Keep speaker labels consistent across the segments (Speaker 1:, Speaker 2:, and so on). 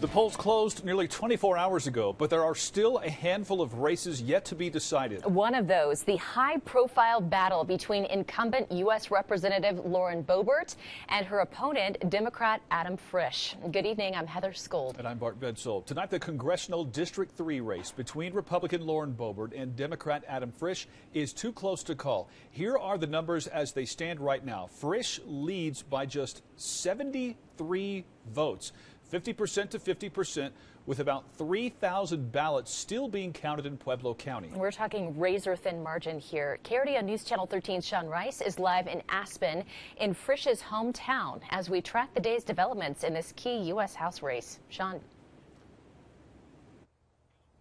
Speaker 1: The polls closed nearly 24 hours ago, but there are still a handful of races yet to be decided.
Speaker 2: One of those, the high-profile battle between incumbent U.S. Representative Lauren Boebert and her opponent, Democrat Adam Frisch. Good evening. I'm Heather Skold.
Speaker 1: And I'm Bart Bedsole. Tonight, the Congressional District 3 race between Republican Lauren Boebert and Democrat Adam Frisch is too close to call. Here are the numbers as they stand right now. Frisch leads by just 73 votes. 50% to 50%, with about 3,000 ballots still being counted in Pueblo County.
Speaker 2: We're talking razor-thin margin here. KRDO News Channel 13's Sean Rice is live in Aspen, in Frisch's hometown, as we track the day's developments in this key U.S. House race. Sean.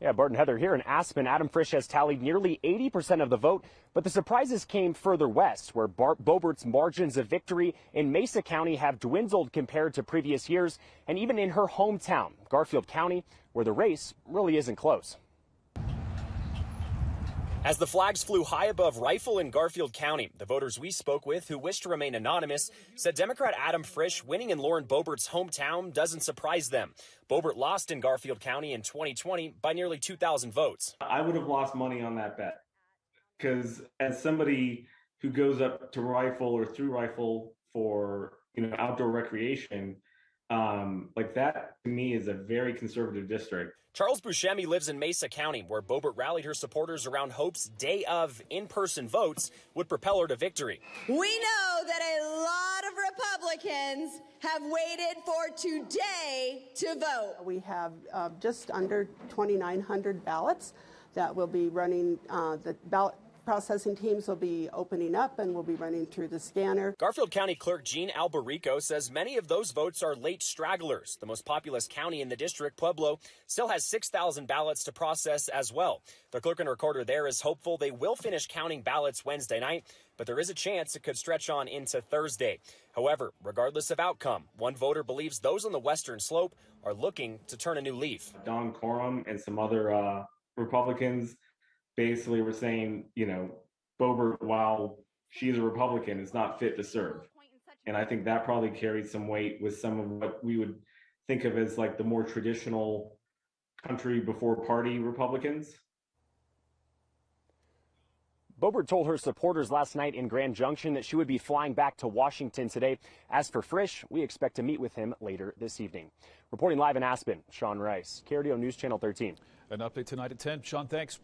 Speaker 3: Yeah, Bart and Heather, here in Aspen, Adam Frisch has tallied nearly 80% of the vote, but the surprises came further west, where Boebert's margins of victory in Mesa County have dwindled compared to previous years, and even in her hometown, Garfield County, where the race really isn't close. As the flags flew high above Rifle in Garfield County, the voters we spoke with, who wish to remain anonymous, said Democrat Adam Frisch winning in Lauren Boebert's hometown doesn't surprise them. Boebert lost in Garfield County in 2020 by nearly 2,000 votes.
Speaker 4: I would have lost money on that bet, because as somebody who goes up to Rifle or through Rifle for outdoor recreation, like that to me is a very conservative district.
Speaker 3: Charles Buscemi lives in Mesa County, where Boebert rallied her supporters around hopes day of in-person votes would propel her to victory.
Speaker 5: We know that a lot of Republicans have waited for today to vote.
Speaker 6: We have just under 2,900 ballots that will be running. The ballot processing teams will be opening up and will be running through the scanner.
Speaker 3: Garfield County Clerk Jean Alberico says many of those votes are late stragglers. The most populous county in the district, Pueblo, still has 6,000 ballots to process as well. The clerk and recorder there is hopeful they will finish counting ballots Wednesday night, but there is a chance it could stretch on into Thursday. However, regardless of outcome, one voter believes those on the western slope are looking to turn a new leaf.
Speaker 4: Don Coram and some other Republicans basically were saying, Boebert, while she's a Republican, is not fit to serve. And I think that probably carries some weight with some of what we would think of as like the more traditional country before party Republicans.
Speaker 3: Boebert told her supporters last night in Grand Junction that she would be flying back to Washington today. As for Frisch, we expect to meet with him later this evening. Reporting live in Aspen, Sean Rice, KRDO News Channel 13.
Speaker 1: An update tonight at 10. Sean, thanks.